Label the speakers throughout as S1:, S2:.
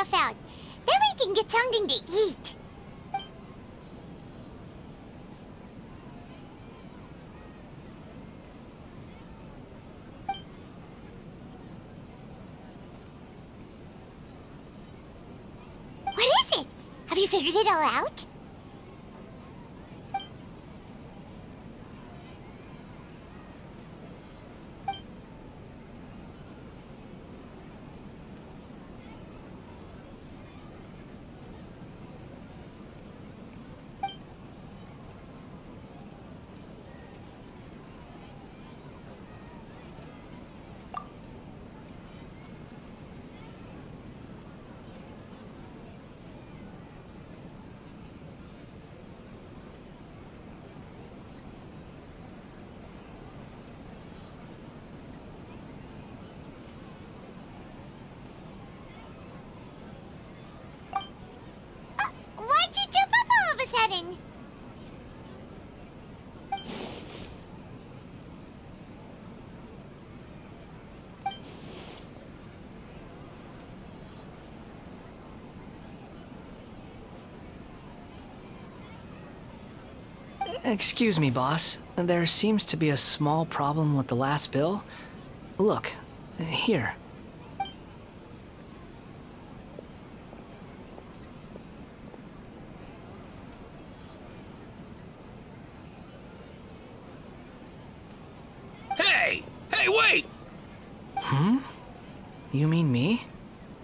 S1: stuff out. Then we can get something to eat. What is it? Have you figured it all out? Why'd you jump up all of a sudden?
S2: Excuse me, boss. There seems to be a small problem with the last bill. Look, here.
S3: Hey! Hey, wait!
S2: You mean me?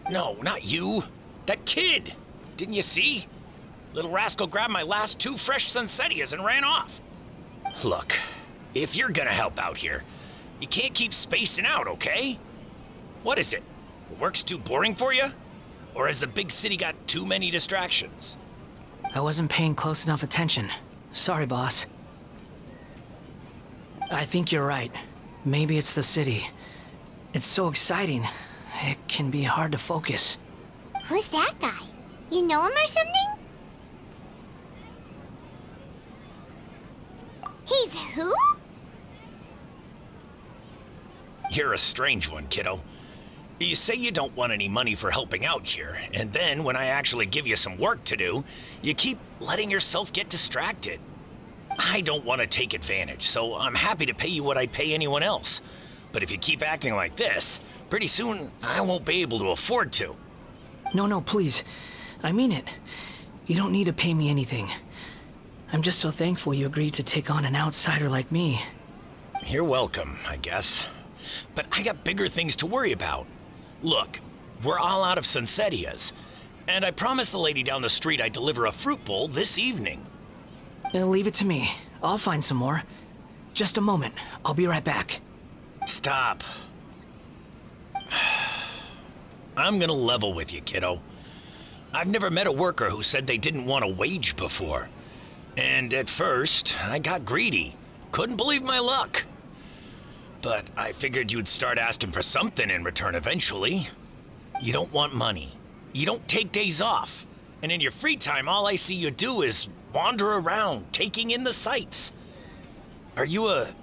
S3: No, not you. That kid! Didn't you see? Little rascal grabbed my last 2 fresh Sunsetias and ran off. Look, if you're gonna help out here, you can't keep spacing out, okay? What is it? Work's too boring for you? Or has the big city got too many distractions?
S2: I wasn't paying close enough attention. Sorry, boss. I think you're right. Maybe it's the city. It's so exciting. It can be hard to focus.
S1: Who's that guy? You know him or something? He's who?
S3: You're a strange one, kiddo. You say you don't want any money for helping out here, and then when I actually give you some work to do, you keep letting yourself get distracted. I don't want to take advantage, so I'm happy to pay you what I'd pay anyone else. But if you keep acting like this, pretty soon I won't be able to afford to.
S2: No, please. I mean it. You don't need to pay me anything. I'm just so thankful you agreed to take on an outsider like me.
S3: You're welcome, I guess. But I got bigger things to worry about. Look, we're all out of Sunsetias, and I promised the lady down the street I'd deliver a fruit bowl this evening.
S2: Leave it to me. I'll find some more. Just a moment. I'll be right back.
S3: Stop. I'm gonna level with you, kiddo. I've never met a worker who said they didn't want a wage before. And at first, I got greedy. Couldn't believe my luck. But I figured you'd start asking for something in return eventually. You don't want money. You don't take days off. And in your free time, all I see you do is wander around, taking in the sights. Are you a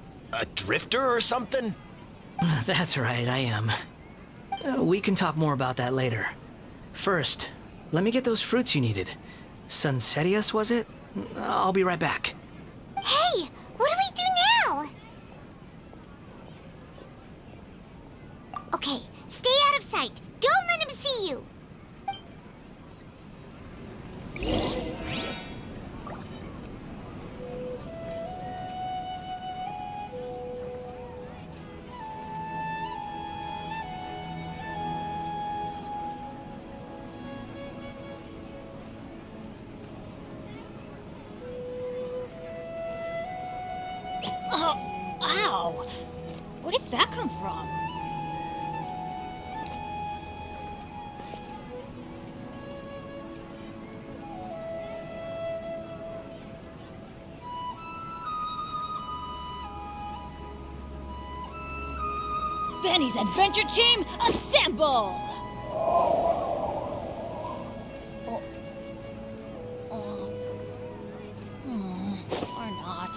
S3: drifter or something?
S2: That's right, I am. We can talk more about that later. First, let me get those fruits you needed. Sunsetias, was it? I'll be right back.
S1: Hey, what do we do now? Okay, stay out of sight. Don't let him see you.
S4: Ow! Where did that come from? Benny's Adventure Team, assemble! Or not.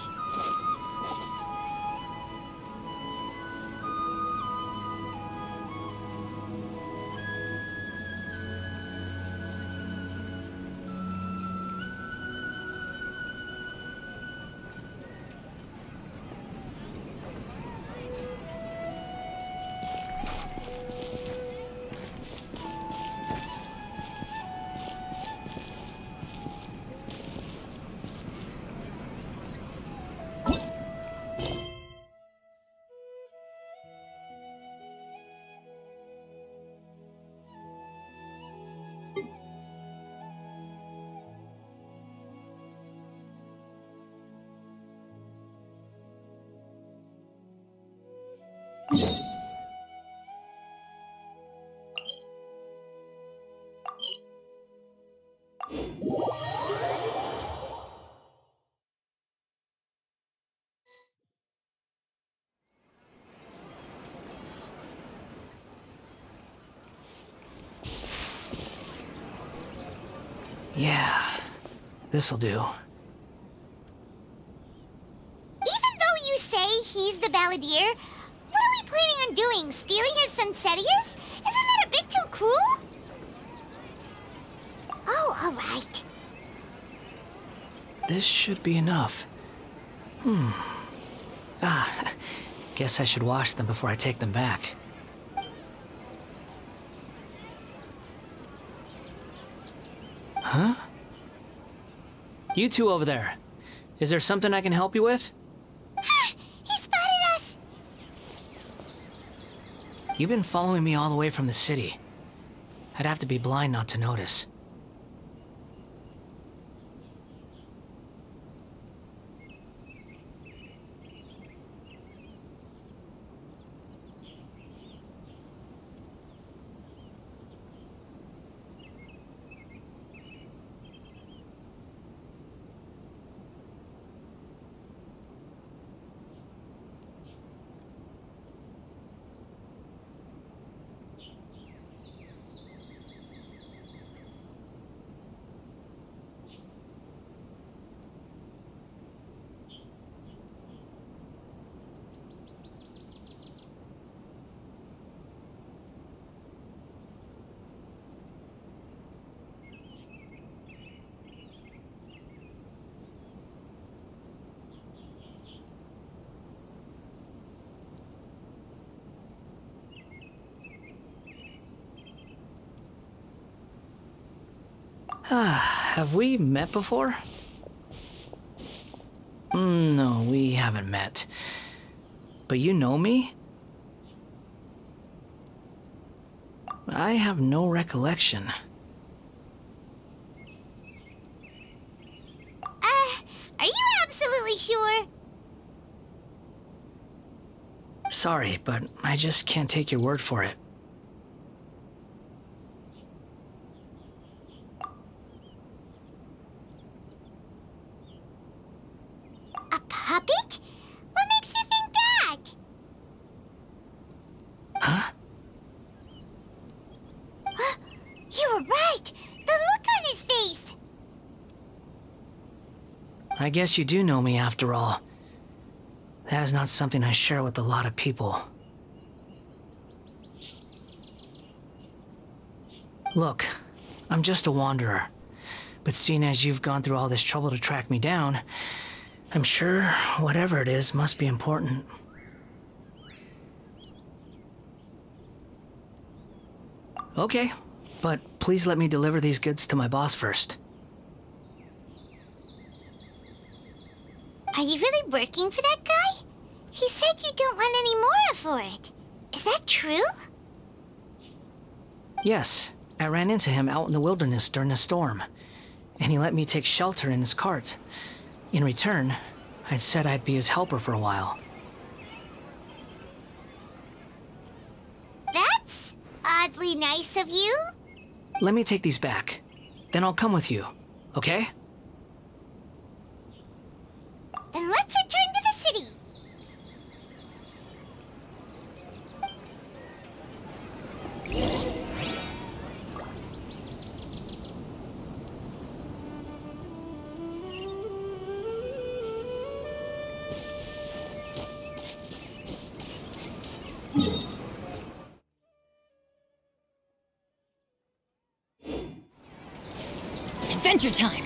S2: Yeah, this'll do.
S1: Even though you say he's the balladeer, what are we planning on doing? Stealing his Sunsetias? Isn't that a bit too cruel? Oh, alright.
S2: This should be enough. Guess I should wash them before I take them back. Huh? You two over there. Is there something I can help you with?
S1: Ha! He spotted us!
S2: You've been following me all the way from the city. I'd have to be blind not to notice. Have we met before? No, we haven't met. But you know me? I have no recollection.
S1: Are you absolutely sure?
S2: Sorry, but I just can't take your word for it.
S1: A puppet? What makes you think that?
S2: Huh?
S1: You were right! The look on his face!
S2: I guess you do know me after all. That is not something I share with a lot of people. Look, I'm just a wanderer. But seeing as you've gone through all this trouble to track me down, I'm sure whatever it is must be important. Okay, but please let me deliver these goods to my boss first.
S1: Are you really working for that guy? He said you don't want any more for it. Is that true?
S2: Yes, I ran into him out in the wilderness during a storm, and he let me take shelter in his cart. In return, I said I'd be his helper for a while.
S1: That's oddly nice of you.
S2: Let me take these back. Then I'll come with you, okay?
S1: Then let's return to the city.
S4: Adventure time!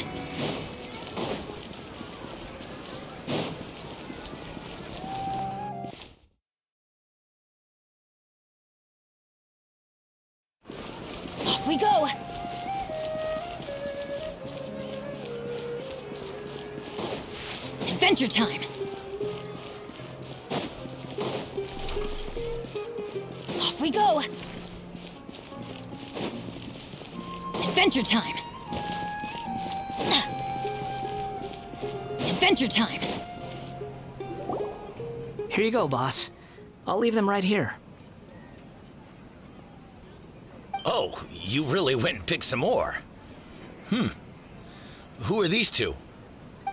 S4: Off we go! Adventure time! Off we go! Adventure time! Adventure time!
S2: Here you go, boss. I'll leave them right here.
S3: Oh, you really went and picked some more. Who are these two?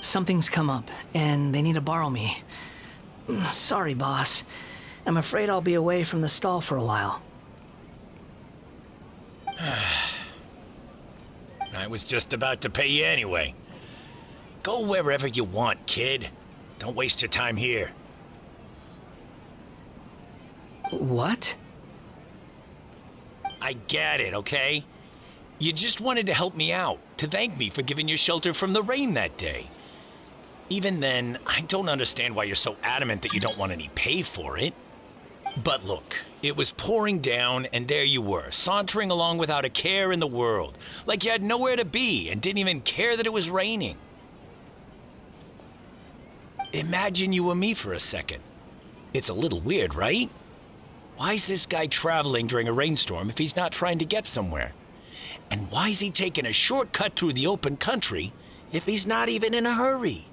S2: Something's come up, and they need to borrow me. Sorry, boss. I'm afraid I'll be away from the stall for a while.
S3: I was just about to pay you anyway. Go wherever you want, kid. Don't waste your time here.
S2: What?
S3: I get it, okay? You just wanted to help me out, to thank me for giving you shelter from the rain that day. Even then, I don't understand why you're so adamant that you don't want any pay for it. But look, it was pouring down, and there you were, sauntering along without a care in the world, like you had nowhere to be and didn't even care that it was raining. Imagine you were me for a second. It's a little weird, right? Why is this guy traveling during a rainstorm if he's not trying to get somewhere? And why is he taking a shortcut through the open country if he's not even in a hurry?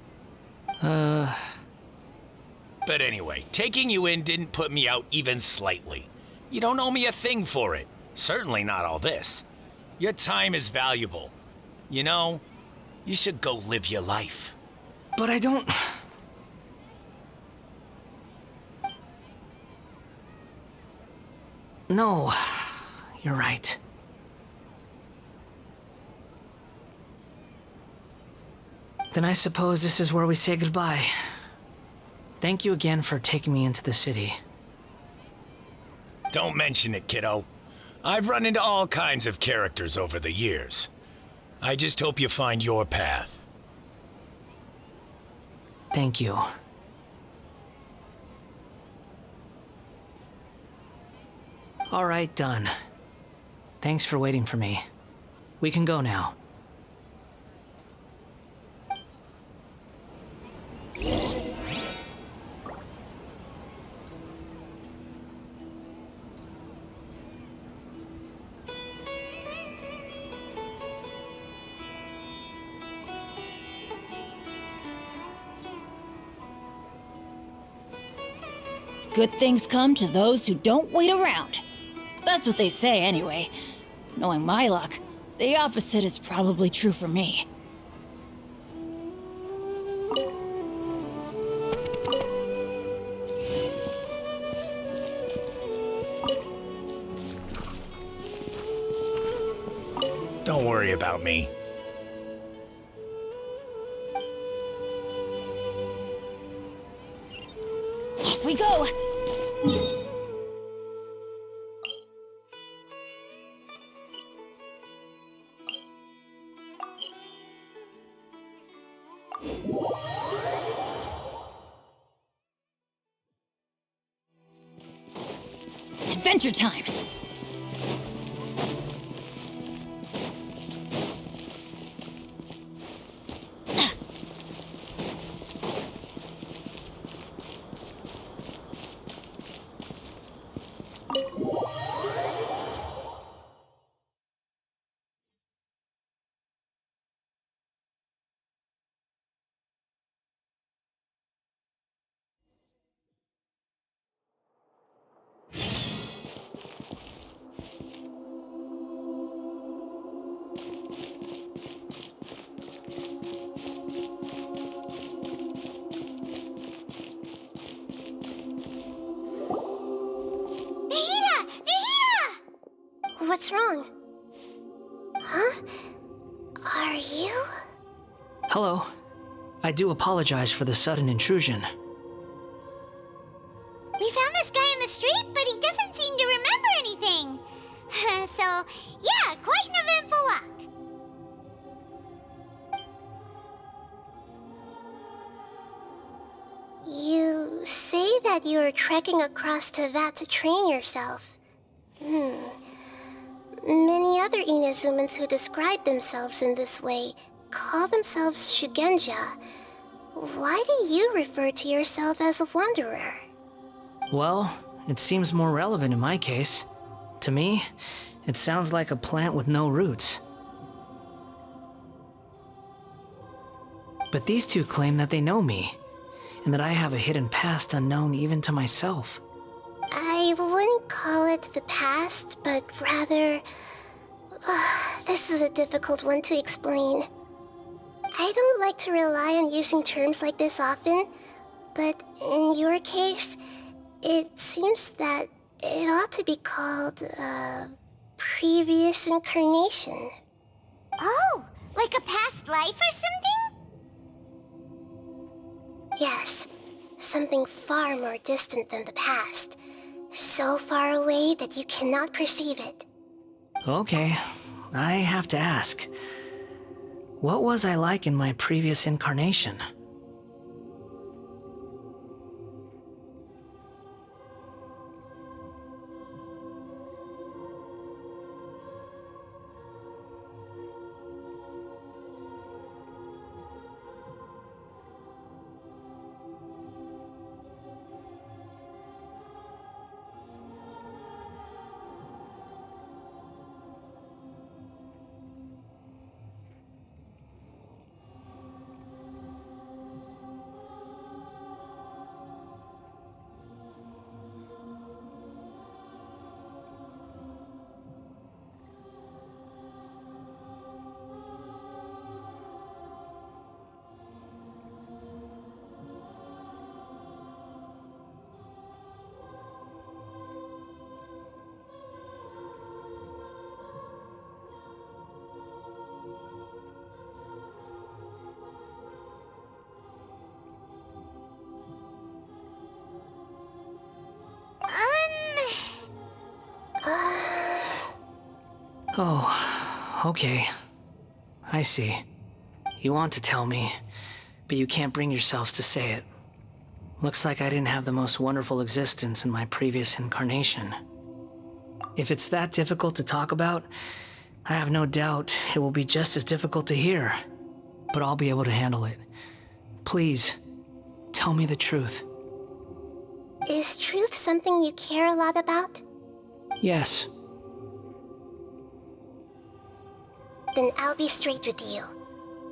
S3: But anyway, taking you in didn't put me out even slightly. You don't owe me a thing for it. Certainly not all this. Your time is valuable. You know, you should go live your life.
S2: But I don't... No, you're right. Then I suppose this is where we say goodbye. Thank you again for taking me into the city.
S3: Don't mention it, kiddo. I've run into all kinds of characters over the years. I just hope you find your path.
S2: Thank you. All right, done. Thanks for waiting for me. We can go now.
S4: Good things come to those who don't wait around. That's what they say anyway. Knowing my luck, the opposite is probably true for me.
S3: Don't worry about me.
S4: Off we go! Adventure time!
S1: What's wrong? Huh? Are you?
S2: Hello. I do apologize for the sudden intrusion.
S1: We found this guy in the street, but he doesn't seem to remember anything. So, yeah, quite an eventful walk. You say that you're trekking across Teyvat to train yourself. Many other Inazumans who describe themselves in this way call themselves Shugenja. Why do you refer to yourself as a wanderer?
S2: Well, it seems more relevant in my case. To me, it sounds like a plant with no roots. But these two claim that they know me, and that I have a hidden past unknown even to myself.
S1: wouldn't call it the past, but rather... this is a difficult one to explain. I don't like to rely on using terms like this often, but in your case, it seems that it ought to be called, previous incarnation.
S5: Oh, like a past life or something?
S1: Yes, something far more distant than the past. So far away that you cannot perceive it.
S2: Okay, I have to ask. What was I like in my previous incarnation? Oh, okay. I see. You want to tell me, but you can't bring yourselves to say it. Looks like I didn't have the most wonderful existence in my previous incarnation. If it's that difficult to talk about, I have no doubt it will be just as difficult to hear, but I'll be able to handle it. Please, tell me the truth.
S1: Is truth something you care a lot about?
S2: Yes.
S1: Then I'll be straight with you.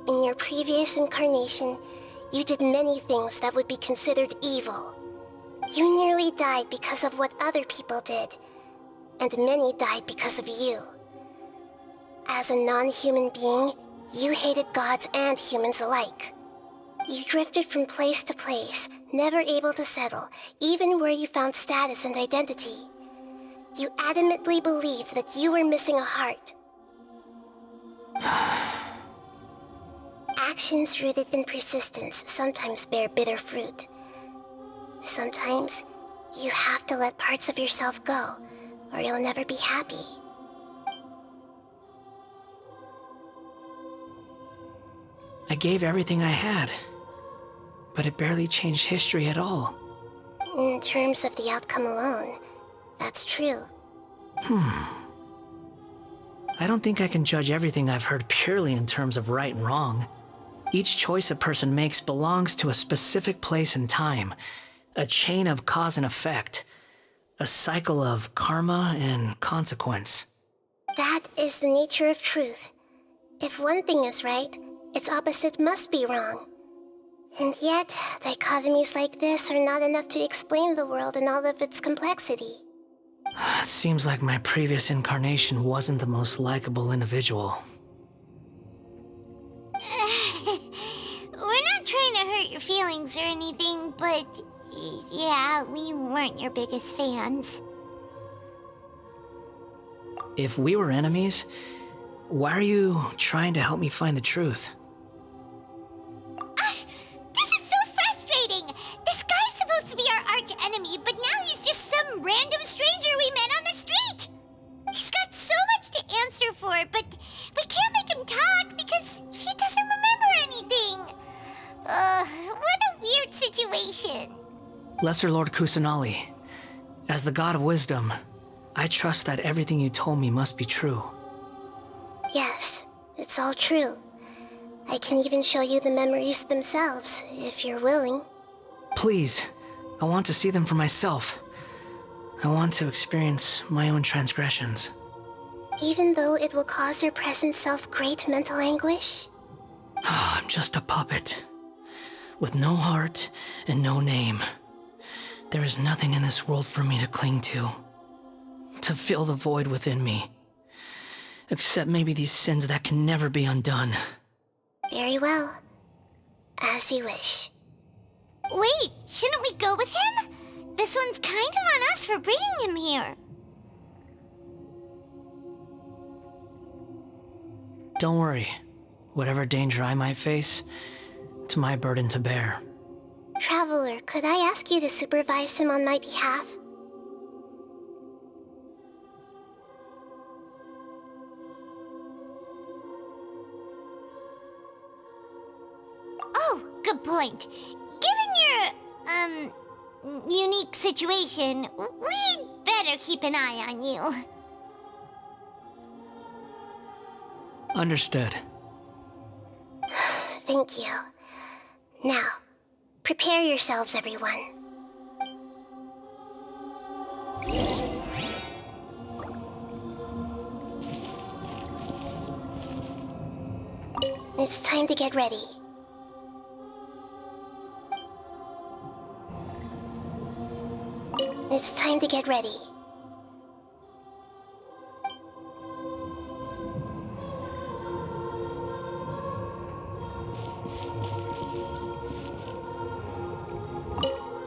S1: In your previous incarnation, you did many things that would be considered evil. You nearly died because of what other people did, and many died because of you. As a non-human being, you hated gods and humans alike. You drifted from place to place, never able to settle, even where you found status and identity. You adamantly believed that you were missing a heart. Actions rooted in persistence sometimes bear bitter fruit. Sometimes, you have to let parts of yourself go, or you'll never be happy.
S2: I gave everything I had, but it barely changed history at all.
S1: In terms of the outcome alone, that's true.
S2: I don't think I can judge everything I've heard purely in terms of right and wrong. Each choice a person makes belongs to a specific place and time, a chain of cause and effect, a cycle of karma and consequence.
S1: That is the nature of truth. If one thing is right, its opposite must be wrong. And yet, dichotomies like this are not enough to explain the world in all of its complexity.
S2: It seems like my previous incarnation wasn't the most likable individual.
S5: We're not trying to hurt your feelings or anything, but yeah, we weren't your biggest fans.
S2: If we were enemies, why are you trying to help me find the truth?
S5: This is so frustrating! This guy's supposed to be our arch enemy, but now he's just some random stranger we met on the street! He's got so much to answer for, but we can't make him talk because he doesn't remember anything. What a weird situation.
S2: Lesser Lord Kusanali, as the God of Wisdom, I trust that everything you told me must be true.
S1: Yes, it's all true. I can even show you the memories themselves, if you're willing.
S2: Please, I want to see them for myself. I want to experience my own transgressions.
S1: Even though it will cause your present self great mental anguish?
S2: I'm just a puppet, with no heart and no name. There is nothing in this world for me to cling to fill the void within me. Except maybe these sins that can never be undone.
S1: Very well. As you wish.
S5: Wait, shouldn't we go with him? This one's kind of on us for bringing him here.
S2: Don't worry. Whatever danger I might face, it's my burden to bear.
S1: Traveler, could I ask you to supervise him on my behalf?
S5: Oh, good point. Given your, unique situation, we'd better keep an eye on you.
S2: Understood.
S1: Thank you. Now, prepare yourselves, everyone. It's time to get ready. It's time to get ready.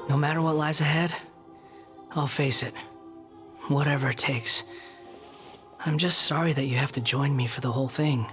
S2: No matter what lies ahead, I'll face it. Whatever it takes. I'm just sorry that you have to join me for the whole thing.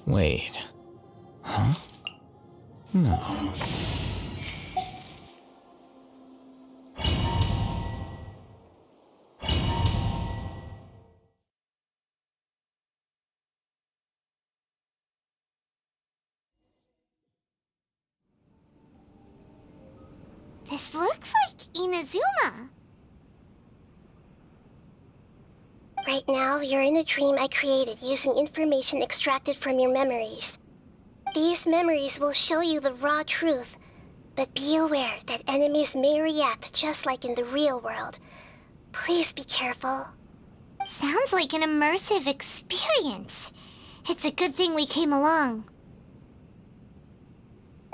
S6: Wait. Huh? No.
S5: This looks like Inazuma.
S1: Right now, you're in a dream I created using information extracted from your memories. These memories will show you the raw truth, but be aware that enemies may react just like in the real world. Please be careful.
S5: Sounds like an immersive experience. It's a good thing we came along.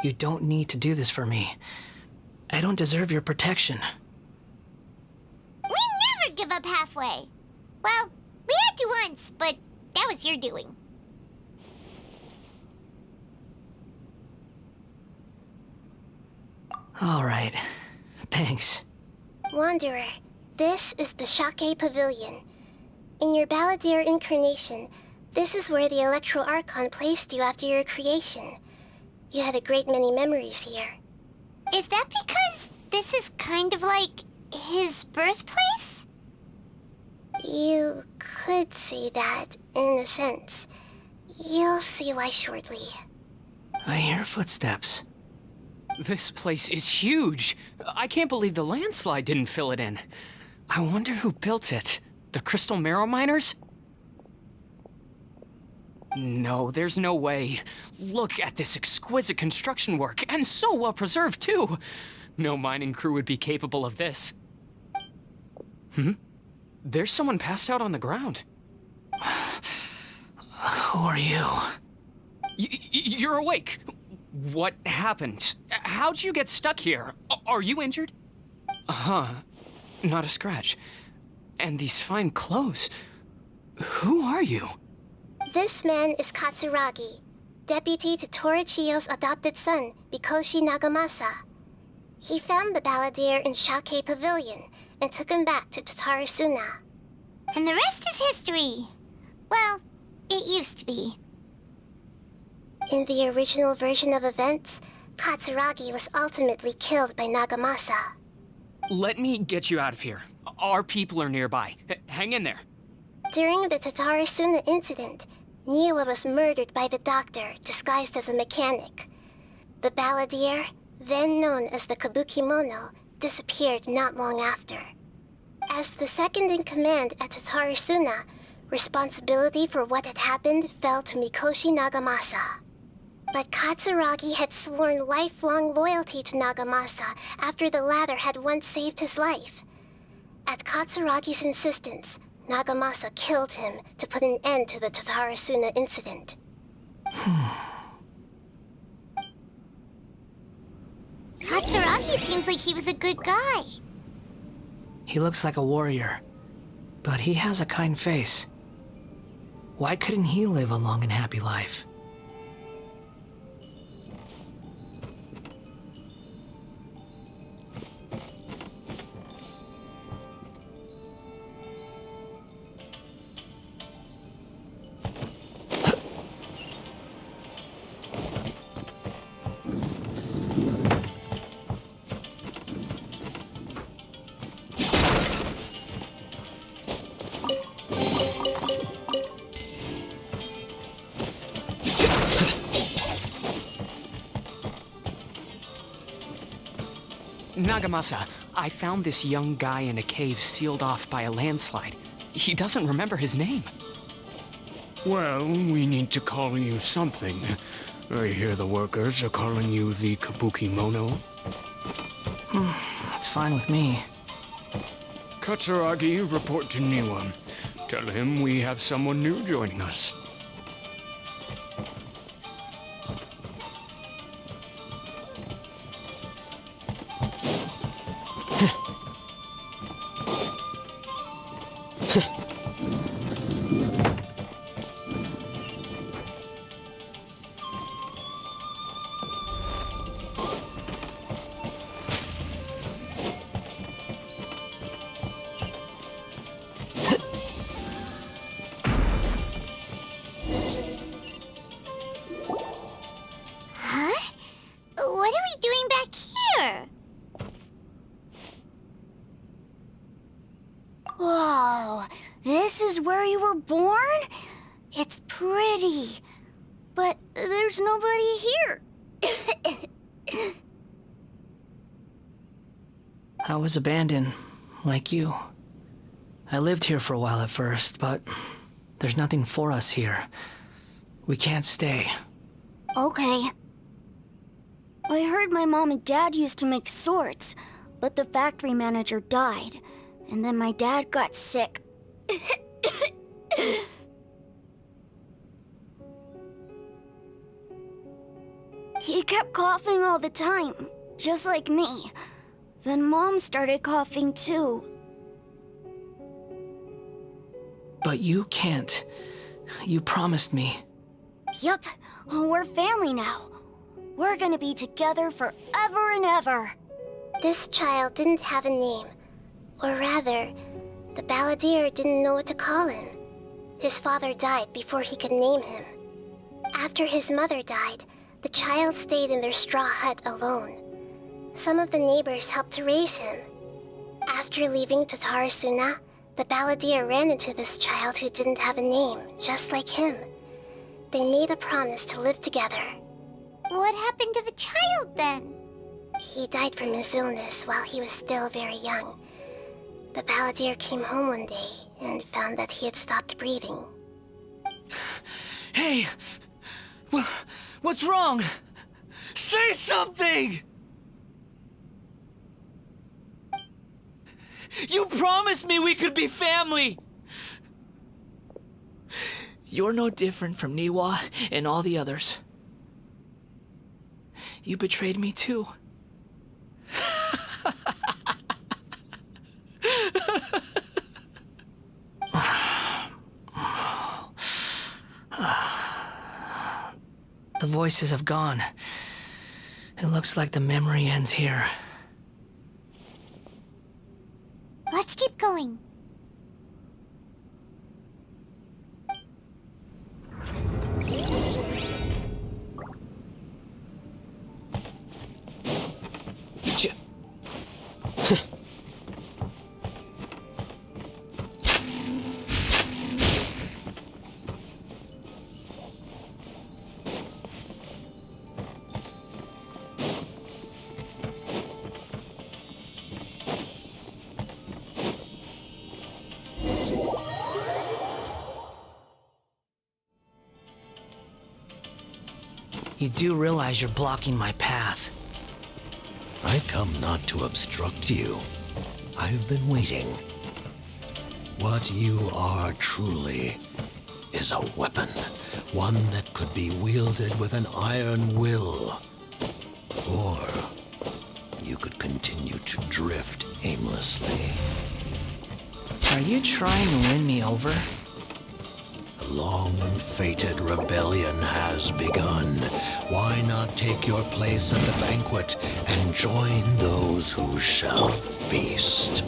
S2: You don't need to do this for me. I don't deserve your protection.
S5: We never give up halfway. Well, we had to once, but that was your doing.
S2: All right. Thanks.
S1: Wanderer, this is the Shake Pavilion. In your Balladeer incarnation, this is where the Electro Archon placed you after your creation. You had a great many memories here.
S5: Is that because this is kind of like his birthplace?
S1: You could say that, in a sense. You'll see why shortly.
S2: I hear footsteps.
S7: This place is huge. I can't believe the landslide didn't fill it in. I wonder who built it. The Crystal Marrow Miners? No, there's no way. Look at this exquisite construction work, and so well preserved, too. No mining crew would be capable of this. There's someone passed out on the ground.
S2: Who are you?
S7: You're awake. What happened? How'd you get stuck here? Are you injured? Not a scratch. And these fine clothes. Who are you?
S1: This man is Katsuragi, deputy to Torichiyo's adopted son, Mikoshi Nagamasa. He found the Balladeer in Shake Pavilion and took him back to Tatarasuna.
S5: And the rest is history. Well, it used to be.
S1: In the original version of events, Katsuragi was ultimately killed by Nagamasa.
S7: Let me get you out of here. Our people are nearby. Hang in there.
S1: During the Tatarasuna incident, Niwa was murdered by the doctor disguised as a mechanic. The Balladeer, then known as the Kabukimono, disappeared not long after. As the second in command at Tatarasuna, responsibility for what had happened fell to Mikoshi Nagamasa. But Katsuragi had sworn lifelong loyalty to Nagamasa after the latter had once saved his life. At Katsuragi's insistence, Nagamasa killed him to put an end to the Tatarasuna incident.
S5: Katsuragi seems like he was a good guy.
S2: He looks like a warrior, but he has a kind face. Why couldn't he live a long and happy life?
S7: Nagamasa, I found this young guy in a cave sealed off by a landslide. He doesn't remember his name.
S8: Well, we need to call you something. I hear the workers are calling you the Kabukimono.
S2: That's fine with me.
S8: Katsuragi, report to Niwa. Tell him we have someone new joining us.
S5: Huh? What are we doing back here?
S9: Whoa, this is where you were born? It's pretty, but there's nobody here.
S2: I was abandoned, like you. I lived here for a while at first, but there's nothing for us here. We can't stay.
S9: Okay. I heard my mom and dad used to make swords, but the factory manager died, and then my dad got sick. He kept coughing all the time, just like me. Then Mom started coughing too.
S2: But you can't. You promised me.
S9: Yup, we're family now. We're gonna be together forever and ever.
S1: This child didn't have a name. Or rather, the balladeer didn't know what to call him. His father died before he could name him. After his mother died, the child stayed in their straw hut alone. Some of the neighbors helped to raise him. After leaving Tatarasuna, the balladeer ran into this child who didn't have a name, just like him. They made a promise to live together.
S5: What happened to the child then?
S1: He died from his illness while he was still very young. The balladeer came home one day and found that he had stopped breathing.
S2: Hey! What's wrong? Say something! You promised me we could be family! You're no different from Niwa and all the others. You betrayed me too. The voices have gone. It looks like the memory ends here.
S5: Let's keep going.
S2: You do realize you're blocking my path.
S3: I come not to obstruct you. I've been waiting. What you are truly is a weapon, one that could be wielded with an iron will. Or you could continue to drift aimlessly.
S2: Are you trying to win me over?
S3: The long-fated rebellion has begun. Why not take your place at the banquet and join those who shall feast?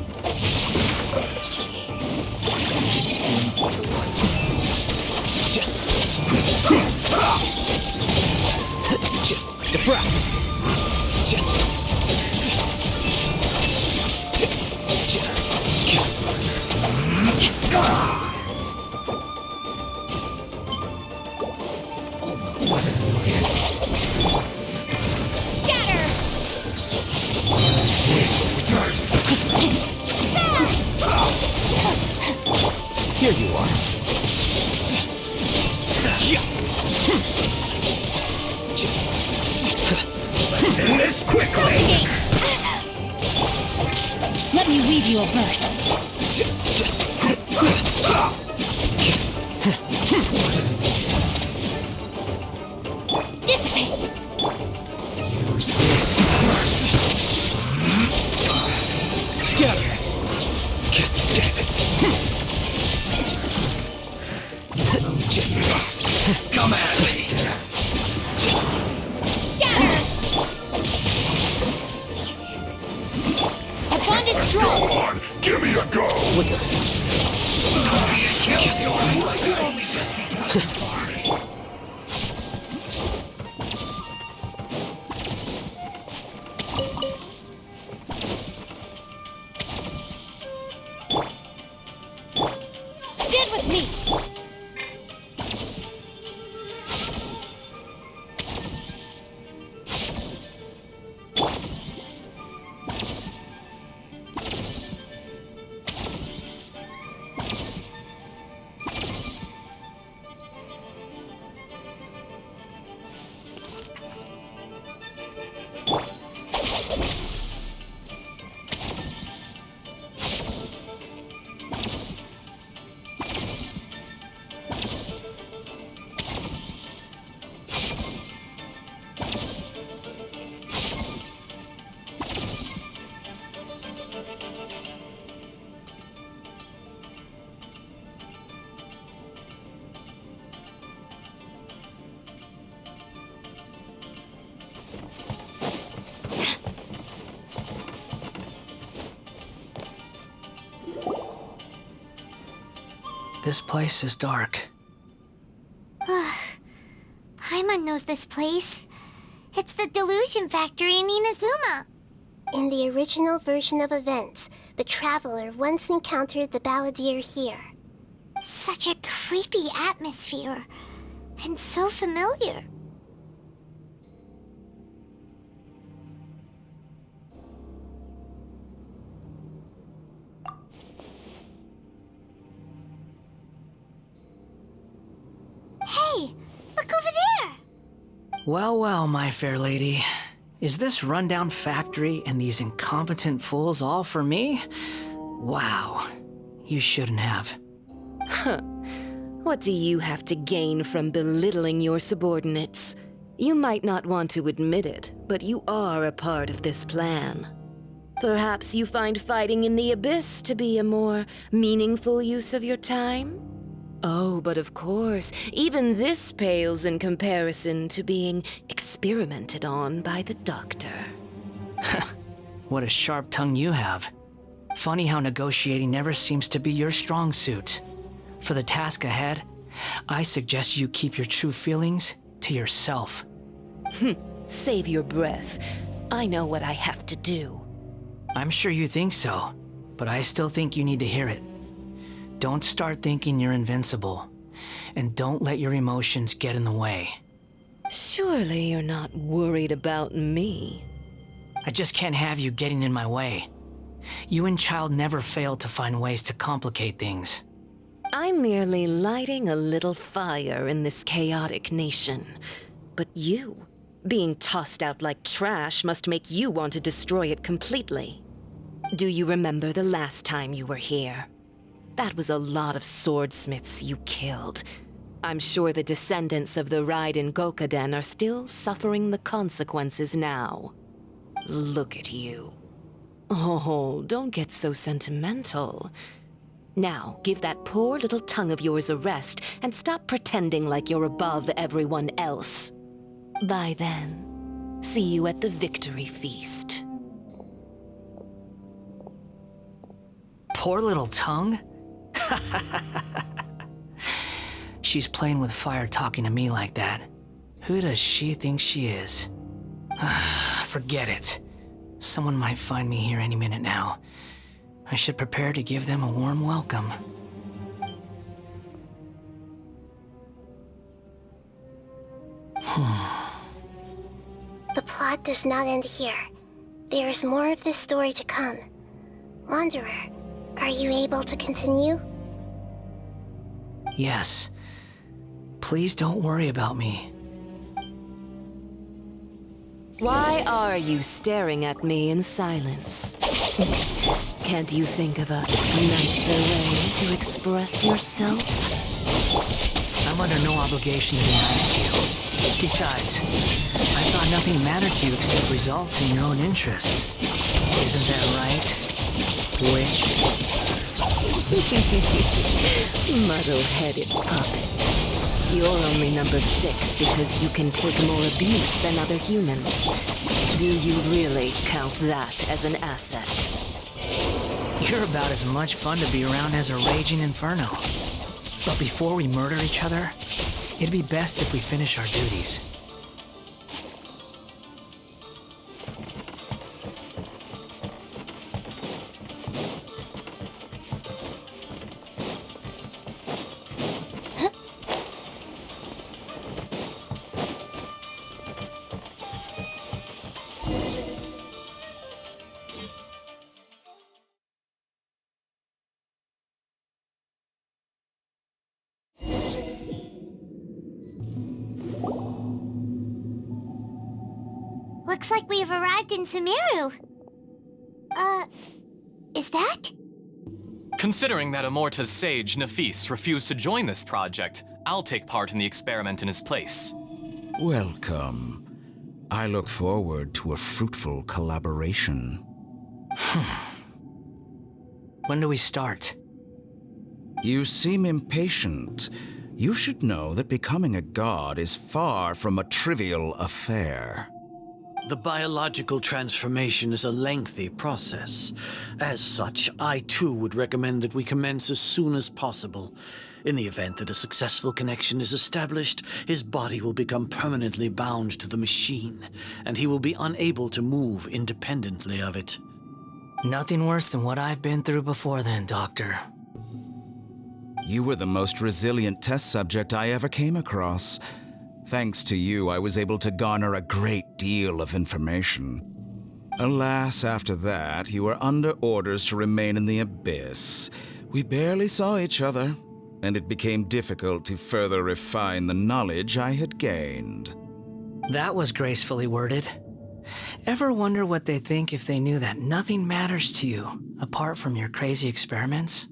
S6: Here you are.
S3: Let's end this quickly!
S4: Let me weave you a verse.
S5: Dissipate!
S3: Use this first. Scatters! Come at me!
S5: Scatter! Our bond is strong!
S10: Go on, give me a go!
S3: Don't be a killjoy like I only just because you're sorry.
S5: Stand with me!
S2: This place is dark.
S5: Paimon knows this place. It's the Delusion Factory in Inazuma.
S1: In the original version of events, the Traveler once encountered the Balladeer here.
S5: Such a creepy atmosphere. And so familiar. Hey, look over there!
S2: Well, well, my fair lady. Is this rundown factory and these incompetent fools all for me? Wow. You shouldn't have.
S10: Huh. What do you have to gain from belittling your subordinates? You might not want to admit it, but you are a part of this plan. Perhaps you find fighting in the Abyss to be a more meaningful use of your time? Oh, but of course, even this pales in comparison to being experimented on by the Doctor.
S2: What a sharp tongue you have. Funny how negotiating never seems to be your strong suit. For the task ahead, I suggest you keep your true feelings to yourself.
S10: Save your breath. I know what I have to do.
S2: I'm sure you think so, but I still think you need to hear it. Don't start thinking you're invincible, and don't let your emotions get in the way.
S10: Surely you're not worried about me.
S2: I just can't have you getting in my way. You and Child never fail to find ways to complicate things.
S10: I'm merely lighting a little fire in this chaotic nation. But you, being tossed out like trash, must make you want to destroy it completely. Do you remember the last time you were here? That was a lot of swordsmiths you killed. I'm sure the descendants of the Raiden Gokaden are still suffering the consequences now. Look at you. Oh, don't get so sentimental. Now, give that poor little tongue of yours a rest and stop pretending like you're above everyone else. By then, see you at the victory feast.
S2: Poor little tongue? She's playing with fire talking to me like that. Who does she think she is? Forget it. Someone might find me here any minute now. I should prepare to give them a warm welcome.
S1: The plot does not end here. There is more of this story to come. Wanderer, are you able to continue?
S2: Yes. Please don't worry about me.
S10: Why are you staring at me in silence? Can't you think of a nicer way to express yourself?
S2: I'm under no obligation to be nice to you. Besides, I thought nothing mattered to you except results in your own interests. Isn't that right, witch?
S10: Muddle-headed puppet. You're only number 6 because you can take more abuse than other humans. Do you really count that as an asset?
S2: You're about as much fun to be around as a raging inferno. But before we murder each other, it'd be best if we finish our duties.
S5: Looks like we have arrived in Sumeru. Is that?
S11: Considering that Amorta's sage, Nafis, refused to join this project, I'll take part in the experiment in his place.
S6: Welcome. I look forward to a fruitful collaboration.
S2: When do we start?
S6: You seem impatient. You should know that becoming a god is far from a trivial affair.
S12: The biological transformation is a lengthy process. As such, I too would recommend that we commence as soon as possible. In the event that a successful connection is established, his body will become permanently bound to the machine, and he will be unable to move independently of it.
S2: Nothing worse than what I've been through before then, Doctor.
S6: You were the most resilient test subject I ever came across. Thanks to you, I was able to garner a great deal of information. Alas, after that, you were under orders to remain in the Abyss. We barely saw each other, and it became difficult to further refine the knowledge I had gained.
S2: That was gracefully worded. Ever wonder what they think if they knew that nothing matters to you, apart from your crazy experiments?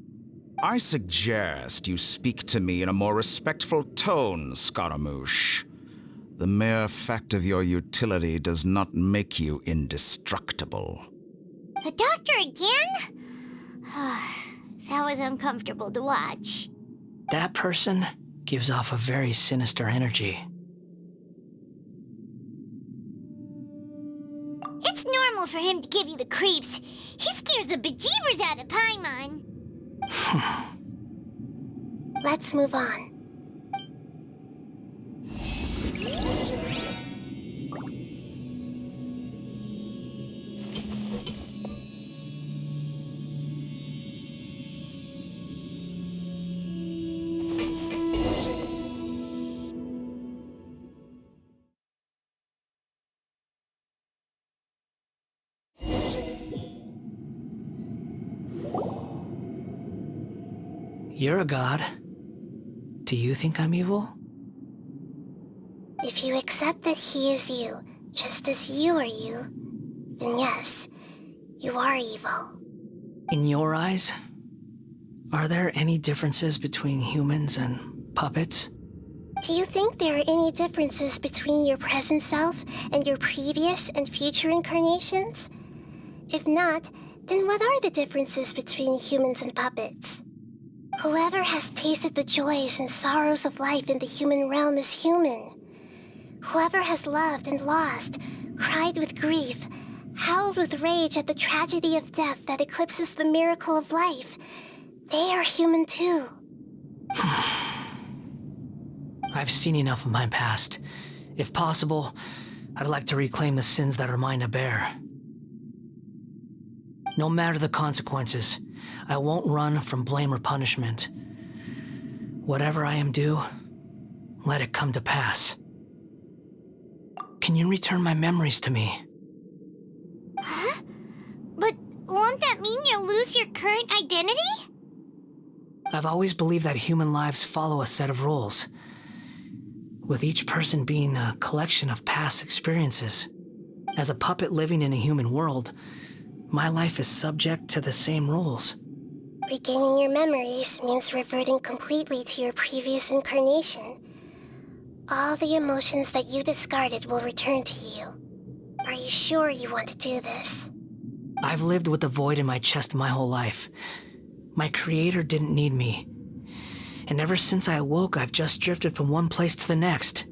S6: I suggest you speak to me in a more respectful tone, Scaramouche. The mere fact of your utility does not make you indestructible.
S5: The doctor again? That was uncomfortable to watch.
S2: That person gives off a very sinister energy.
S5: It's normal for him to give you the creeps. He scares the bejeebers out of Paimon.
S1: Let's move on.
S2: You're a god. Do you think I'm evil?
S1: If you accept that he is you, just as you are you, then yes, you are evil.
S2: In your eyes, are there any differences between humans and puppets?
S1: Do you think there are any differences between your present self and your previous and future incarnations? If not, then what are the differences between humans and puppets? Whoever has tasted the joys and sorrows of life in the human realm is human. Whoever has loved and lost, cried with grief, howled with rage at the tragedy of death that eclipses the miracle of life, they are human too.
S2: I've seen enough of my past. If possible, I'd like to reclaim the sins that are mine to bear. No matter the consequences, I won't run from blame or punishment. Whatever I am due, let it come to pass. Can you return my memories to me?
S5: Huh? But won't that mean you'll lose your current identity?
S2: I've always believed that human lives follow a set of rules, with each person being a collection of past experiences. As a puppet living in a human world, my life is subject to the same rules.
S1: Regaining your memories means reverting completely to your previous incarnation. All the emotions that you discarded will return to you. Are you sure you want to do this?
S2: I've lived with a void in my chest my whole life. My creator didn't need me. And ever since I awoke, I've just drifted from one place to the next.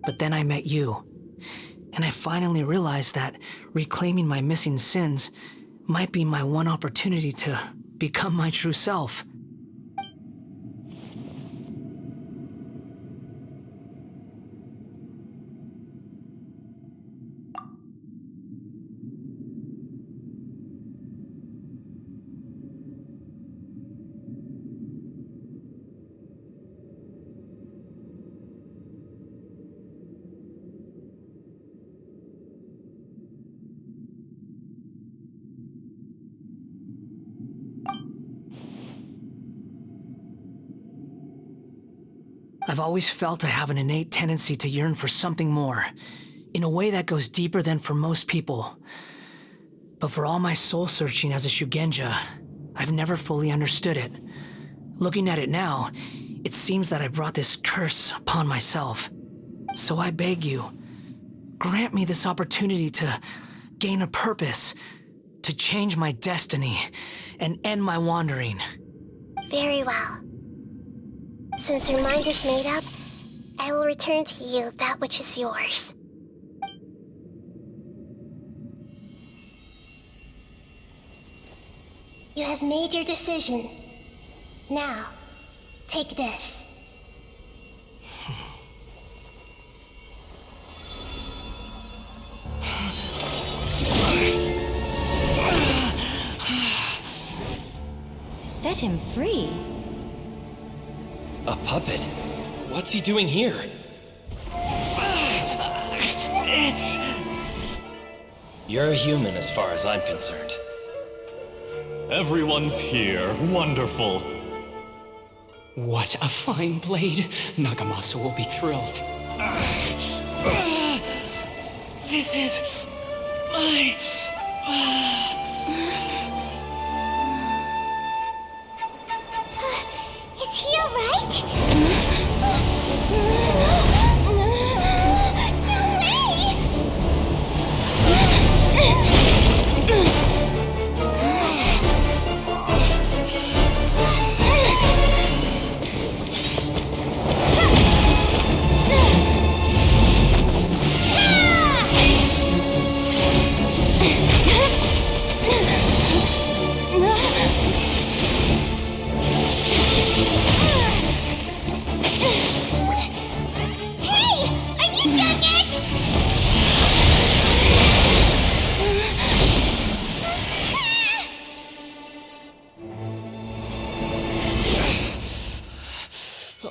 S2: But then I met you. And I finally realized that reclaiming my missing sins might be my one opportunity to become my true self. I've always felt I have an innate tendency to yearn for something more, in a way that goes deeper than for most people. But for all my soul-searching as a Shugenja, I've never fully understood it. Looking at it now, it seems that I brought this curse upon myself. So I beg you, grant me this opportunity to gain a purpose, to change my destiny, and end my wandering.
S1: Very well. Since your mind is made up, I will return to you that which is yours. You have made your decision. Now, take this.
S4: Set him free?
S13: A puppet? What's he doing here? You're a human as far as I'm concerned.
S11: Everyone's here. Wonderful.
S7: What a fine blade. Nagamasa will be thrilled.
S2: This is my...
S5: Is he alright? No way!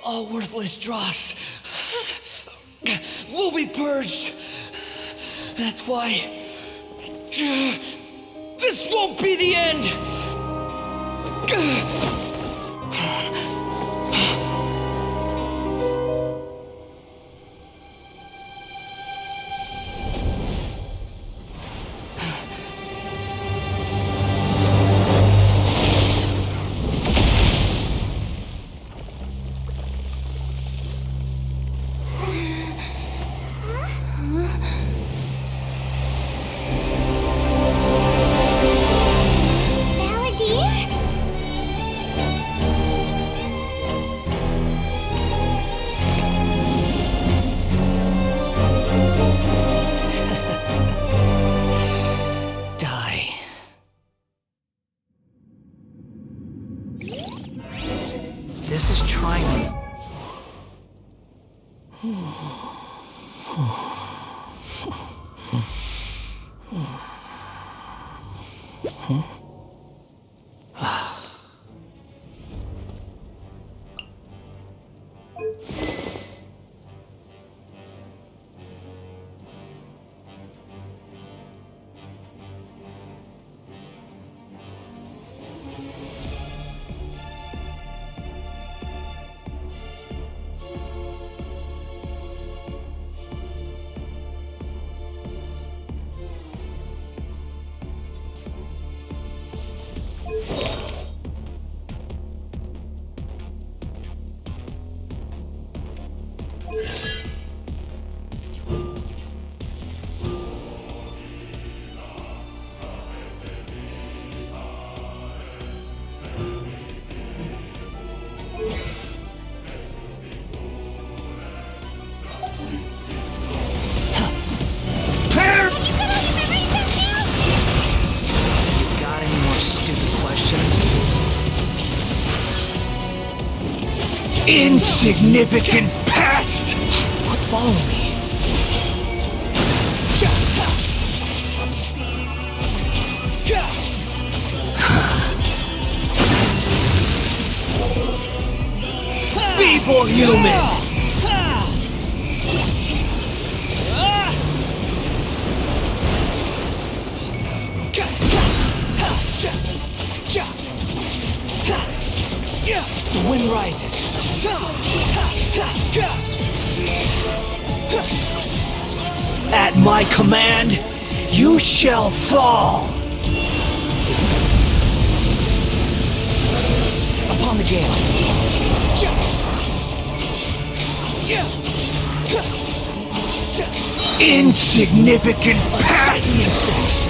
S2: All worthless dross will be purged. That's why this won't be the end. This is trying. Insignificant pest! What, follow me? Feeble human! The wind rises. At my command, you shall fall. Upon the gale. Insignificant pest!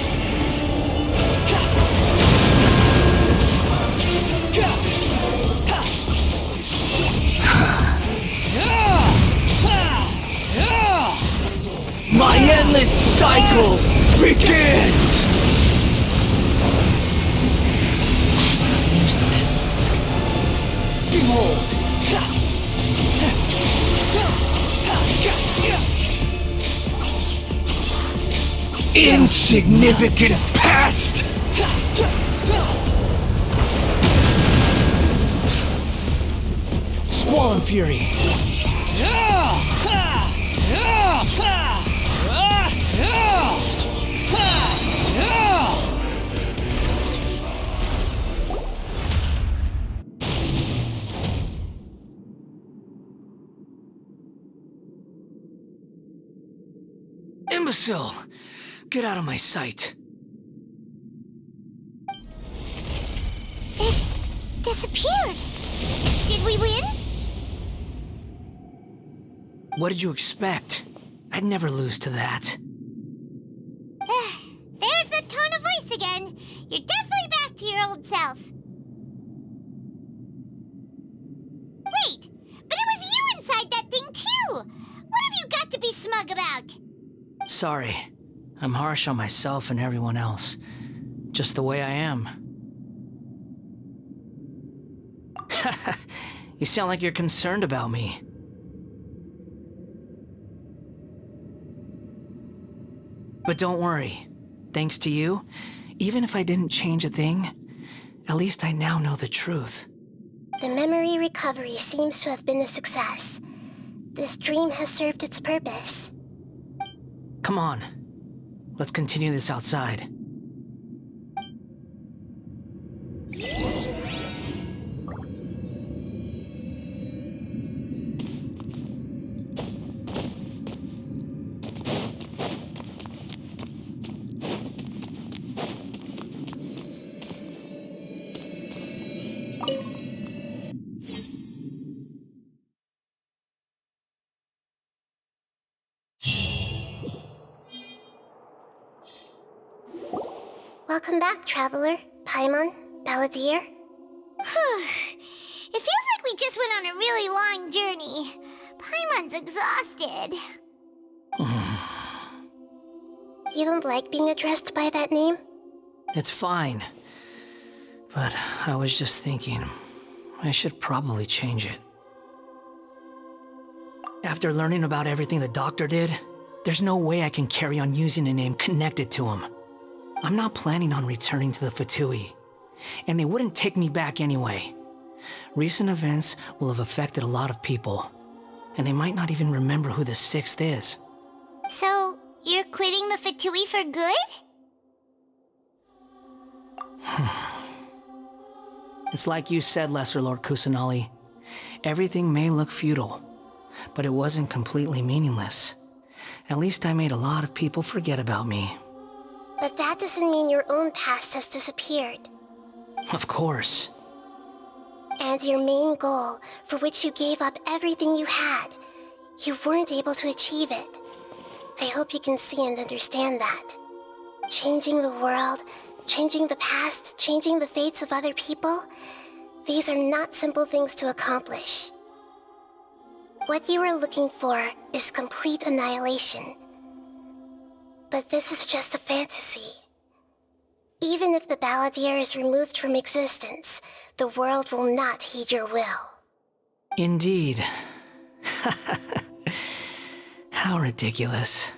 S2: My endless cycle begins! hold!
S8: Insignificant past!
S2: Squall and Fury! Imbecile! Get out of my sight.
S5: It disappeared. Did we win?
S2: What did you expect? I'd never lose to that.
S5: There's the tone of voice again. You're definitely back to your old self. Wait, but it was you inside that thing too! What have you got to be smug about?
S2: Sorry. I'm harsh on myself and everyone else. Just the way I am. You sound like you're concerned about me. But don't worry. Thanks to you, even if I didn't change a thing, at least I now know the truth.
S1: The memory recovery seems to have been a success. This dream has served its purpose.
S2: Come on. Let's continue this outside.
S1: Welcome back, Traveler, Paimon, Balladeer.
S5: It feels like we just went on a really long journey. Paimon's exhausted.
S1: You don't like being addressed by that name?
S2: It's fine. But I was just thinking, I should probably change it. After learning about everything the doctor did, there's no way I can carry on using a name connected to him. I'm not planning on returning to the Fatui, and they wouldn't take me back anyway. Recent events will have affected a lot of people, and they might not even remember who the Sixth is.
S5: So, you're quitting the Fatui for good?
S2: It's like you said, Lesser Lord Kusanali. Everything may look futile, but it wasn't completely meaningless. At least I made a lot of people forget about me.
S1: But that doesn't mean your own past has disappeared.
S2: Of course.
S1: And your main goal, for which you gave up everything you had, you weren't able to achieve it. I hope you can see and understand that. Changing the world, changing the past, changing the fates of other people, these are not simple things to accomplish. What you are looking for is complete annihilation. But this is just a fantasy. Even if the Balladeer is removed from existence, the world will not heed your will.
S2: Indeed. How ridiculous.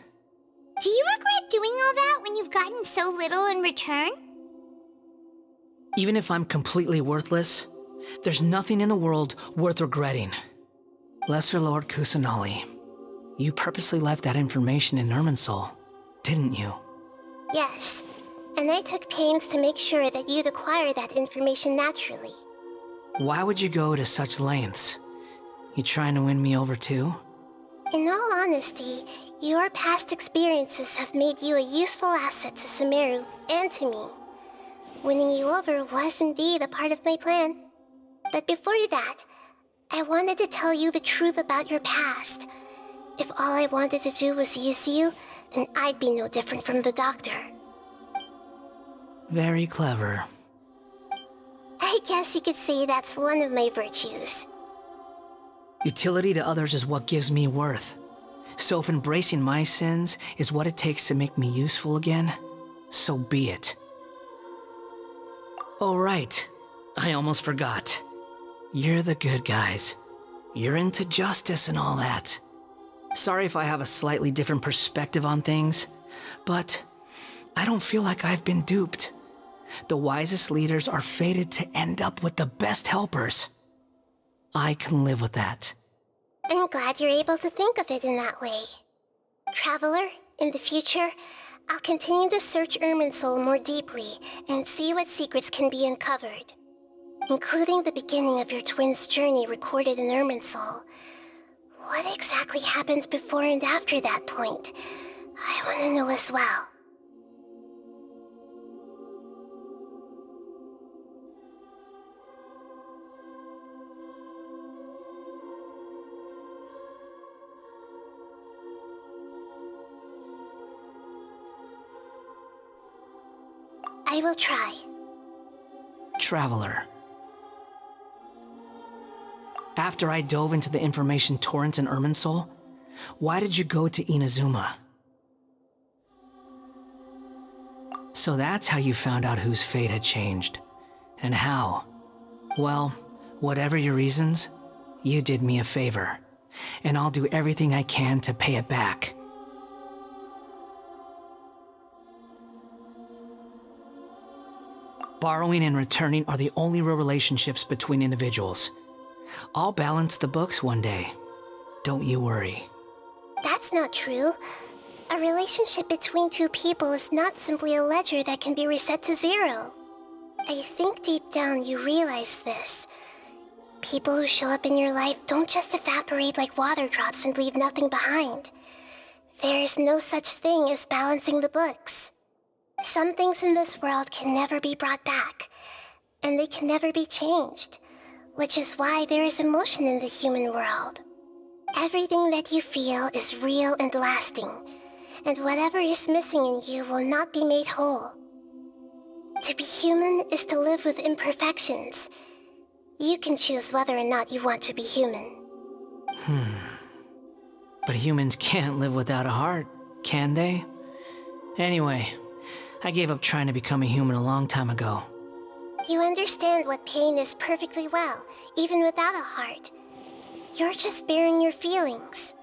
S5: Do you regret doing all that when you've gotten so little in return?
S2: Even if I'm completely worthless, there's nothing in the world worth regretting. Lesser Lord Kusanali, you purposely left that information in Irminsul, didn't you?
S1: Yes, and I took pains to make sure that you'd acquire that information naturally.
S2: Why would you go to such lengths? You trying to win me over too?
S1: In all honesty, your past experiences have made you a useful asset to Sumeru and to me. Winning you over was indeed a part of my plan. But before that, I wanted to tell you the truth about your past. If all I wanted to do was use you, then I'd be no different from the doctor.
S2: Very clever.
S1: I guess you could say that's one of my virtues.
S2: Utility to others is what gives me worth. So if embracing my sins is what it takes to make me useful again, so be it. Oh right, I almost forgot. You're the good guys. You're into justice and all that. Sorry if I have a slightly different perspective on things, but I don't feel like I've been duped. The wisest leaders are fated to end up with the best helpers. I can live with that.
S1: I'm glad you're able to think of it in that way. Traveler, in the future, I'll continue to search Irminsul more deeply and see what secrets can be uncovered, including the beginning of your twins' journey recorded in Irminsul. What exactly happened before and after that point? I want to know as well. I will try.
S2: Traveler. After I dove into the information torrent in Irminsul, why did you go to Inazuma? So that's how you found out whose fate had changed. And how. Well, whatever your reasons, you did me a favor. And I'll do everything I can to pay it back. Borrowing and returning are the only real relationships between individuals. I'll balance the books one day. Don't you worry.
S1: That's not true. A relationship between two people is not simply a ledger that can be reset to zero. I think deep down you realize this. People who show up in your life don't just evaporate like water drops and leave nothing behind. There is no such thing as balancing the books. Some things in this world can never be brought back, and they can never be changed, which is why there is emotion in the human world. Everything that you feel is real and lasting, and whatever is missing in you will not be made whole. To be human is to live with imperfections. You can choose whether or not you want to be human.
S2: But humans can't live without a heart, can they? Anyway, I gave up trying to become a human a long time ago.
S1: You understand what pain is perfectly well, even without a heart. You're just bearing your feelings.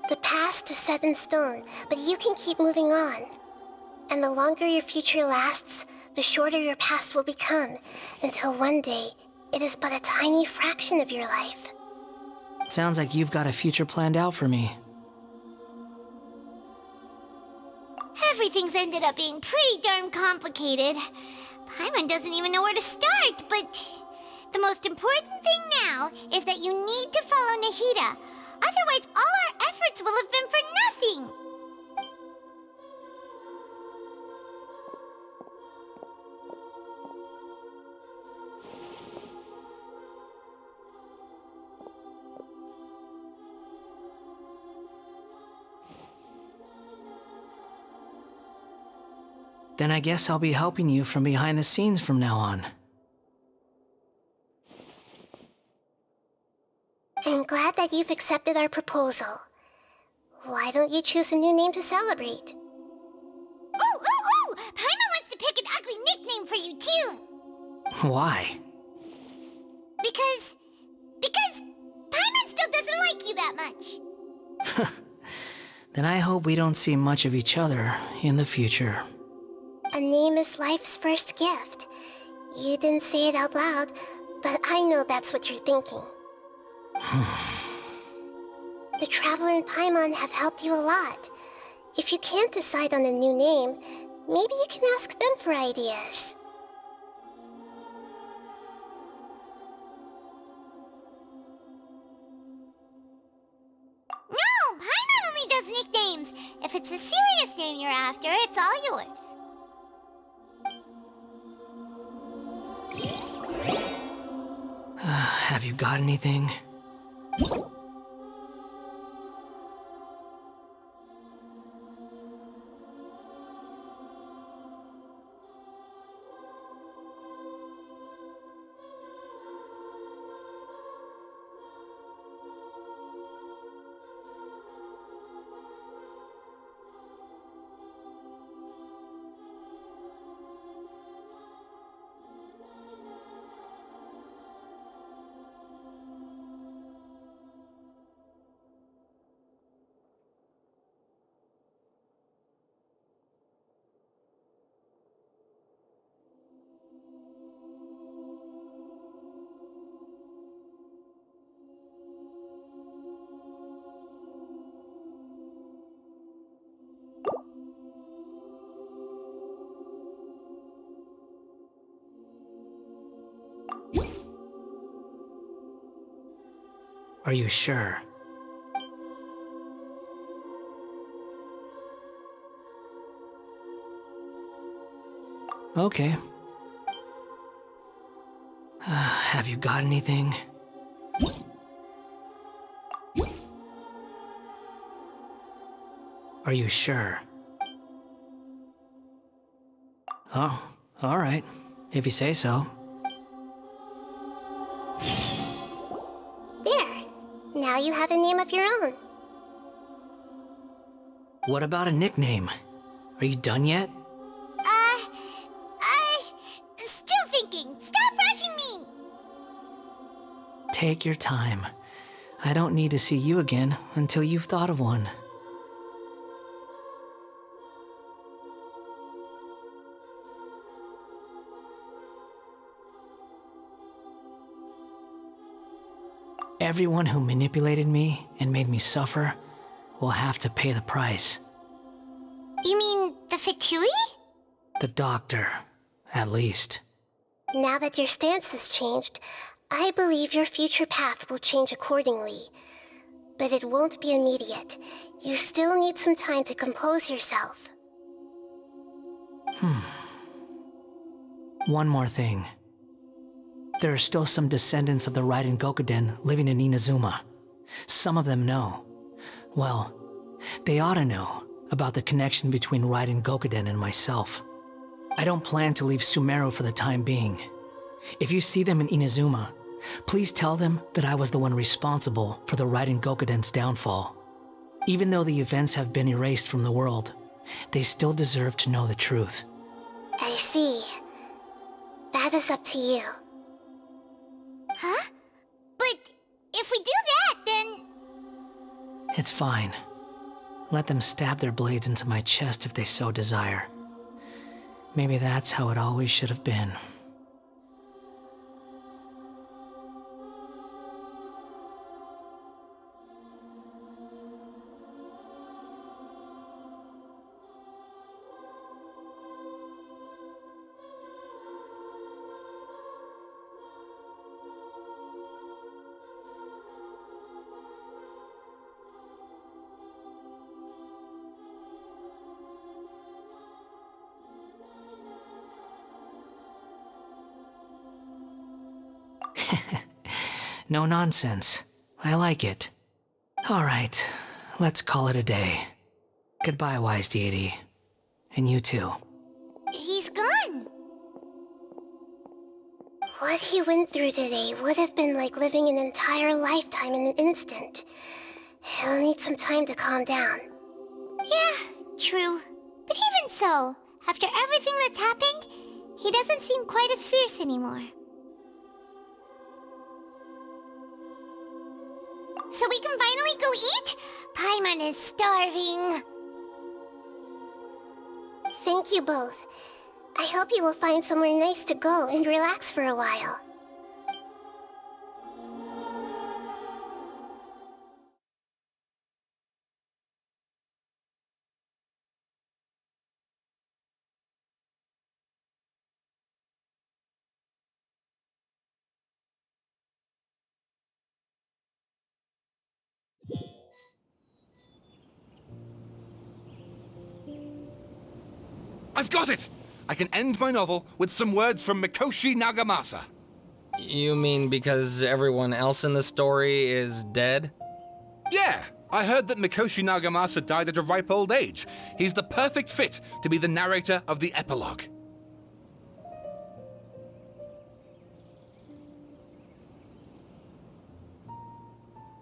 S1: The past is set in stone, but you can keep moving on. And the longer your future lasts, the shorter your past will become, until one day, it is but a tiny fraction of your life.
S2: Sounds like you've got a future planned out for me.
S5: Everything's ended up being pretty darn complicated. Paimon doesn't even know where to start, but the most important thing now is that you need to follow Nahida. Otherwise, all our efforts will have been for nothing.
S2: Then I guess I'll be helping you from behind the scenes from now on.
S1: I'm glad that you've accepted our proposal. Why don't you choose a new name to celebrate?
S5: Ooh! Paimon wants to pick an ugly nickname for you, too!
S2: Why?
S5: Because Paimon still doesn't like you that much.
S2: Then I hope we don't see much of each other in the future.
S1: A name is life's first gift. You didn't say it out loud, but I know that's what you're thinking. The Traveler and Paimon have helped you a lot. If you can't decide on a new name, maybe you can ask them for ideas.
S5: No, Paimon only does nicknames. If it's a serious name you're after, it's all yours.
S2: Have you got anything? Are you sure? Okay. Have you got anything? Are you sure? Oh, alright. If you say so.
S1: There. Now you have a name of your own.
S2: What about a nickname? Are you done yet?
S5: Still thinking. Stop rushing me!
S2: Take your time. I don't need to see you again until you've thought of one. Everyone who manipulated me and made me suffer will have to pay the price.
S5: You mean the Fatui?
S2: The doctor, at least.
S1: Now that your stance has changed, I believe your future path will change accordingly. But it won't be immediate. You still need some time to compose yourself.
S2: One more thing. There are still some descendants of the Raiden Gokuden living in Inazuma. Some of them know. Well, they ought to know about the connection between Raiden Gokuden and myself. I don't plan to leave Sumeru for the time being. If you see them in Inazuma, please tell them that I was the one responsible for the Raiden Gokuden's downfall. Even though the events have been erased from the world, they still deserve to know the truth.
S1: I see. That is up to you.
S5: Huh? But if we do that, then...
S2: It's fine. Let them stab their blades into my chest if they so desire. Maybe that's how it always should have been. No nonsense. I like it. Alright, let's call it a day. Goodbye, wise deity. And you too.
S5: He's gone.
S1: What he went through today would have been like living an entire lifetime in an instant. He'll need some time to calm down.
S5: Yeah, true. But even so, after everything that's happened, he doesn't seem quite as fierce anymore. So we can finally go eat? Paimon is starving.
S1: Thank you both. I hope you will find somewhere nice to go and relax for a while.
S14: I've got it! I can end my novel with some words from Mikoshi Nagamasa.
S15: You mean because everyone else in the story is dead?
S14: Yeah, I heard that Mikoshi Nagamasa died at a ripe old age. He's the perfect fit to be the narrator of the epilogue.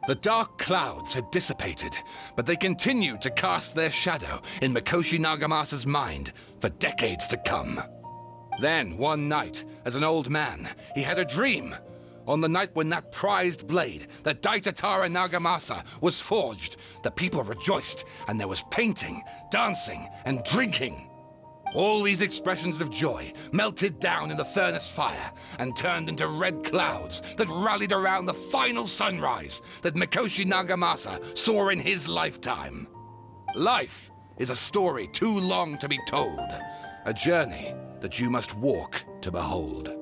S14: The dark clouds had dissipated, but they continued to cast their shadow in Mikoshi Nagamasa's mind for decades to come. Then, one night, as an old man, he had a dream. On the night when that prized blade, the Daitatara Nagamasa, was forged, the people rejoiced, and there was painting, dancing, and drinking. All these expressions of joy melted down in the furnace fire and turned into red clouds that rallied around the final sunrise that Mikoshi Nagamasa saw in his lifetime. Life is a story too long to be told, a journey that you must walk to behold.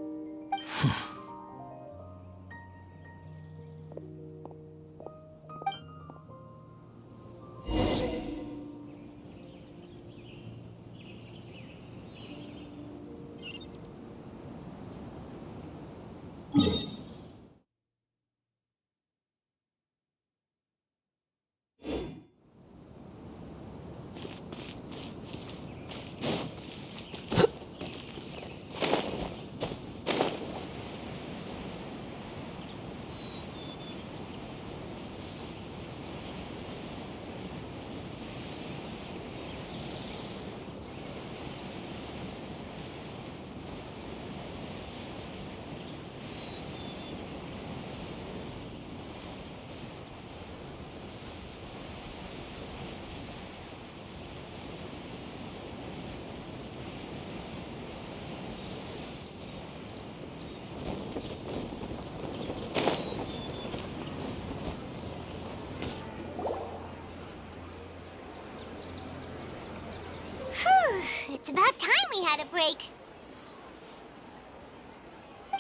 S5: had a break.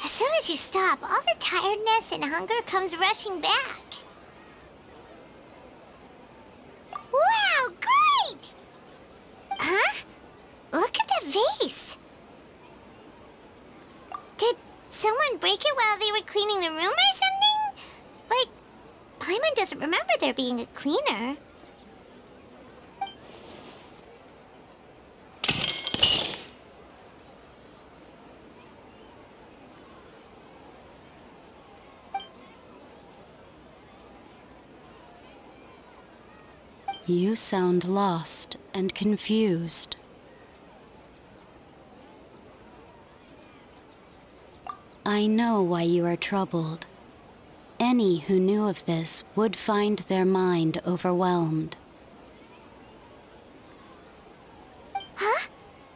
S5: As soon as you stop, all the tiredness and hunger comes rushing back. Wow, great! Huh? Look at the vase. Did someone break it while they were cleaning the room or something? Like, Paimon doesn't remember there being a cleaner.
S16: You sound lost and confused. I know why you are troubled. Any who knew of this would find their mind overwhelmed.
S5: Huh?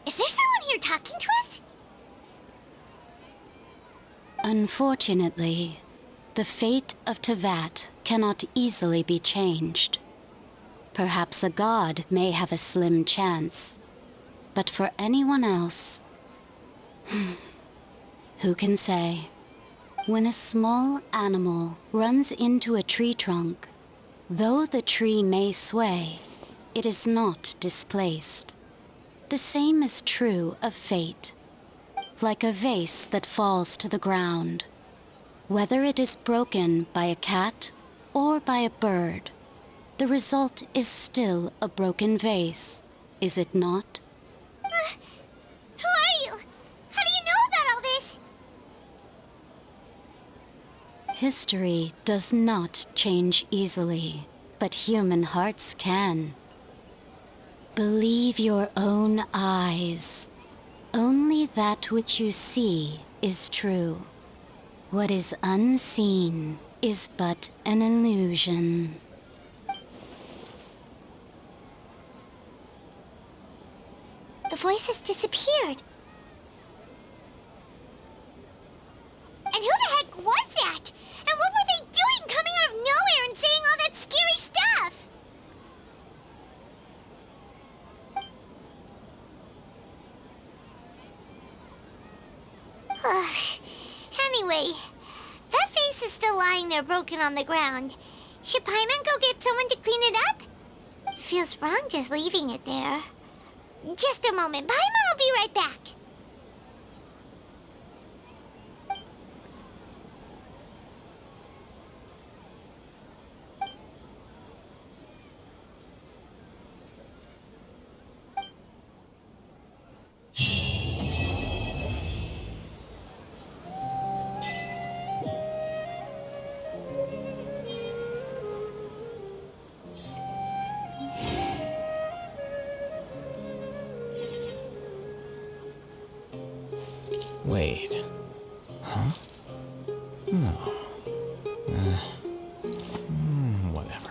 S5: Is there someone here talking to us?
S16: Unfortunately, the fate of Tevat cannot easily be changed. Perhaps a god may have a slim chance, but for anyone else, who can say? When a small animal runs into a tree trunk, though the tree may sway, it is not displaced. The same is true of fate. Like a vase that falls to the ground, whether it is broken by a cat or by a bird, the result is still a broken vase, is it not?
S5: Who are you? How do you know about all this?
S16: History does not change easily, but human hearts can. Believe your own eyes. Only that which you see is true. What is unseen is but an illusion.
S5: The voice has disappeared. And who the heck was that? And what were they doing coming out of nowhere and saying all that scary stuff? Anyway, that vase is still lying there broken on the ground. Should Paimon go get someone to clean it up? It feels wrong just leaving it there. Just a moment. Paimon will be right back.
S17: Wait. Huh? No. Whatever.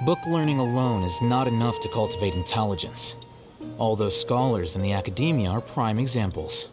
S17: Book learning alone is not enough to cultivate intelligence. All those scholars in the academia are prime examples.